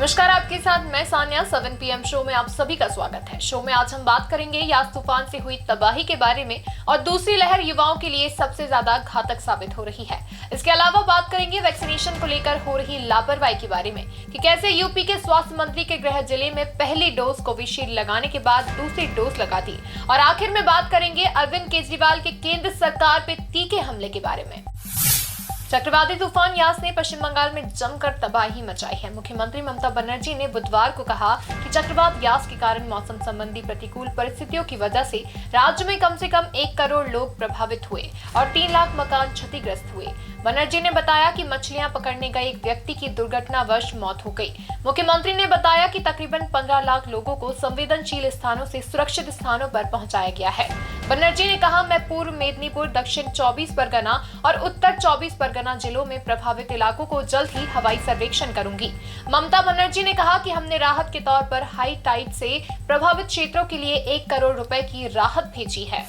नमस्कार, आपके साथ मैं सान्या। 7 PM शो में आप सभी का स्वागत है। शो में आज हम बात करेंगे यास तूफान से हुई तबाही के बारे में और दूसरी लहर युवाओं के लिए सबसे ज्यादा घातक साबित हो रही है। इसके अलावा बात करेंगे वैक्सीनेशन को लेकर हो रही लापरवाही के बारे में कि कैसे यूपी के स्वास्थ्य मंत्री के गृह जिले में पहली डोज कोविशील्ड लगाने के बाद दूसरी डोज लगा दी। और आखिर में बात करेंगे अरविंद केजरीवाल के केंद्र सरकार पे तीखे हमले के बारे में। चक्रवाती तूफान यास ने पश्चिम बंगाल में जमकर तबाही मचाई है। मुख्यमंत्री ममता बनर्जी ने बुधवार को कहा कि चक्रवात यास के कारण मौसम संबंधी प्रतिकूल परिस्थितियों की वजह से राज्य में कम से कम 1 करोड़ लोग प्रभावित हुए और 3 लाख मकान क्षतिग्रस्त हुए। बनर्जी ने बताया कि मछलियां पकड़ने गए एक व्यक्ति की दुर्घटनावश मौत हो गई। मुख्यमंत्री ने बताया कि तकरीबन 15 लाख लोगों को संवेदनशील स्थानों से सुरक्षित स्थानों पर पहुंचाया गया है। बनर्जी ने कहा, मैं पूर्व मेदिनीपुर, दक्षिण 24 परगना और उत्तर 24 परगना जिलों में प्रभावित इलाकों को जल्द ही हवाई सर्वेक्षण करूंगी। ममता बनर्जी ने कहा कि हमने राहत के तौर पर हाई टाइड से प्रभावित क्षेत्रों के लिए 1 करोड़ रुपए की राहत भेजी है।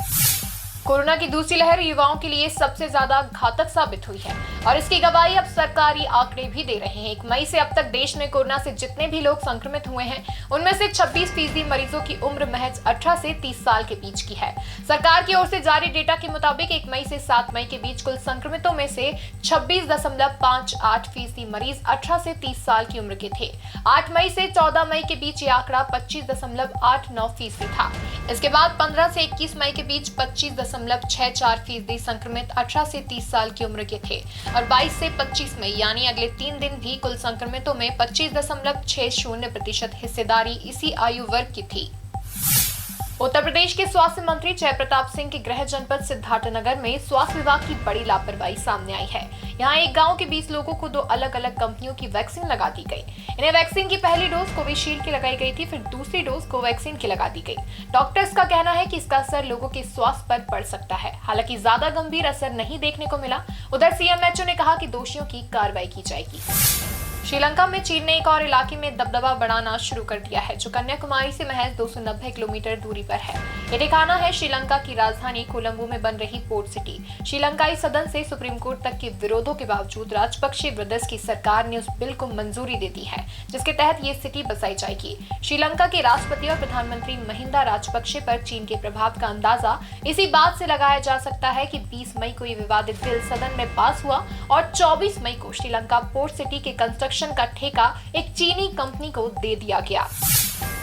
कोरोना की दूसरी लहर युवाओं के लिए सबसे ज्यादा घातक साबित हुई है और इसकी गवाही अब सरकारी आंकड़े भी दे रहे हैं। 1 मई से अब तक देश में कोरोना से जितने भी लोग संक्रमित हुए हैं उनमें से 26% मरीजों की उम्र महज 18 से 30 साल के बीच की है। सरकार की ओर से जारी डेटा के मुताबिक 1 मई से 7 मई के बीच कुल संक्रमितों में से 26.58% मरीज 18 से 30 साल की उम्र के थे। 8 मई से 14 मई के बीच ये आंकड़ा 25.89% था। इसके बाद 15 से 21 मई के बीच 25.64% संक्रमित 18 से 30 साल की उम्र के थे और 22 से 25 मई यानी अगले 3 दिन भी कुल संक्रमितों में 25.60% हिस्सेदारी इसी आयु वर्ग की थी। उत्तर प्रदेश के स्वास्थ्य मंत्री जय प्रताप सिंह के गृह जनपद सिद्धार्थनगर में स्वास्थ्य विभाग की बड़ी लापरवाही सामने आई है। यहाँ एक गांव के 20 लोगों को 2 अलग-अलग कंपनियों की वैक्सीन लगा दी गई। इन्हें वैक्सीन की पहली डोज कोविशील्ड की लगाई गई थी, फिर दूसरी डोज कोवैक्सीन की लगा दी गई। डॉक्टर्स का कहना है कि इसका असर लोगों के स्वास्थ्य पर पड़ सकता है। हालांकि ज्यादा गंभीर असर नहीं देखने को मिला। उधर CMHO ने कहा कि दोषियों की कार्रवाई की जाएगी। श्रीलंका में चीन ने एक और इलाके में दबदबा बढ़ाना शुरू कर दिया है जो कन्याकुमारी से महज 290 किलोमीटर दूरी पर है। ये ठिकाना है श्रीलंका की राजधानी कोलंबो में बन रही पोर्ट सिटी। श्रीलंकाई सदन से सुप्रीम कोर्ट तक के विरोधों के बावजूद राजपक्षे ब्रदर्स की सरकार ने उस बिल को मंजूरी दे दी है जिसके तहत ये सिटी बसाई जाएगी। श्रीलंका के राष्ट्रपति और प्रधानमंत्री महिंदा राजपक्षे पर चीन के प्रभाव का अंदाजा इसी बात से लगाया जा सकता है कि 20 मई को ये विवादित बिल सदन में पास हुआ और 24 मई को श्रीलंका पोर्ट सिटी के कंस्ट्रक्शन का ठेका एक चीनी कंपनी को दे दिया गया।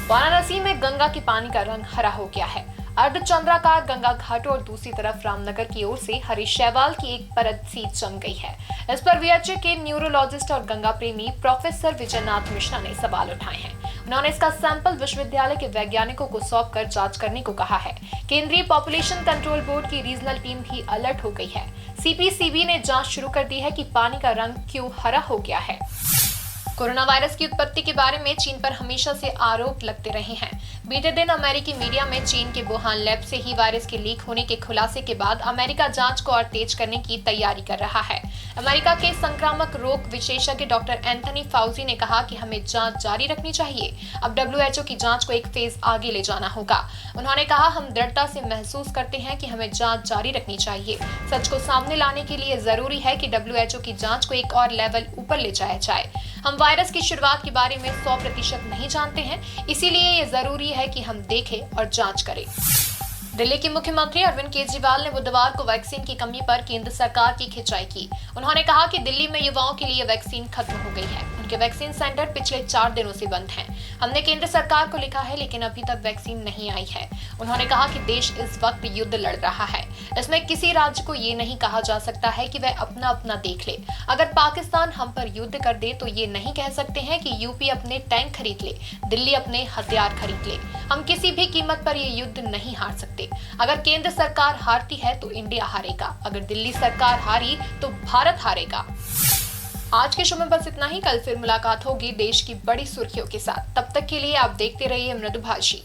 वाराणसी में गंगा के पानी का रंग हरा हो गया है। अर्धचंद्राकार गंगा घाटों और दूसरी तरफ रामनगर की ओर से हरे शैवाल की एक परत सी जम गई है। इस पर VHA के न्यूरोलॉजिस्ट और गंगा प्रेमी प्रोफेसर विजयनाथ मिश्रा ने सवाल उठाए हैं। उन्होंने इसका सैंपल विश्वविद्यालय के वैज्ञानिकों को सौंपकर जांच करने को कहा है। केंद्रीय पॉपुलेशन कंट्रोल बोर्ड की रीजनल टीम भी अलर्ट हो गई है। CPCB ने जांच शुरू कर दी है कि पानी का रंग क्यों हरा हो गया है। कोरोना वायरस की उत्पत्ति के बारे में चीन पर हमेशा से आरोप लगते रहे हैं। बीते दिन अमेरिकी मीडिया में चीन के वुहान लैब से ही वायरस के लीक होने के खुलासे के बाद अमेरिका जांच को और तेज करने की तैयारी कर रहा है। अमेरिका के संक्रामक रोग विशेषज्ञ डॉक्टर एंथनी फाउजी ने कहा कि हमें जांच जारी रखनी चाहिए। अब WHO की जांच को एक फेज आगे ले जाना होगा। उन्होंने कहा, हम दृढ़ता से महसूस करते हैं कि हमें जांच जारी रखनी चाहिए। सच को सामने लाने के लिए जरूरी है कि WHO की जांच को एक और लेवल ऊपर ले जाया जाए। हम वायरस की शुरुआत के बारे में 100% नहीं जानते हैं, इसीलिए ये जरूरी है कि हम देखें और जांच करें। दिल्ली के मुख्यमंत्री अरविंद केजरीवाल ने बुधवार को वैक्सीन की कमी पर केंद्र सरकार की खिंचाई की। उन्होंने कहा कि दिल्ली में युवाओं के लिए वैक्सीन खत्म हो गई है। उनके वैक्सीन सेंटर पिछले 4 दिनों से बंद हैं। हमने केंद्र सरकार को लिखा है लेकिन अभी तक वैक्सीन नहीं आई है। उन्होंने कहा कि देश इस वक्त युद्ध लड़ रहा है। इसमें किसी राज्य को ये नहीं कहा जा सकता है कि वह अपना अपना देख ले। अगर पाकिस्तान हम पर युद्ध कर दे तो ये नहीं कह सकते हैं कि यूपी अपने टैंक खरीद ले, दिल्ली अपने हथियार खरीद ले। हम किसी भी कीमत पर ये युद्ध नहीं हार सकते। अगर केंद्र सरकार हारती है तो इंडिया हारेगा, अगर दिल्ली सरकार हारी तो भारत हारेगा। आज के शो में बस इतना ही। कल फिर मुलाकात होगी देश की बड़ी सुर्खियों के साथ। तब तक के लिए आप देखते रहिए मृदुभाषी।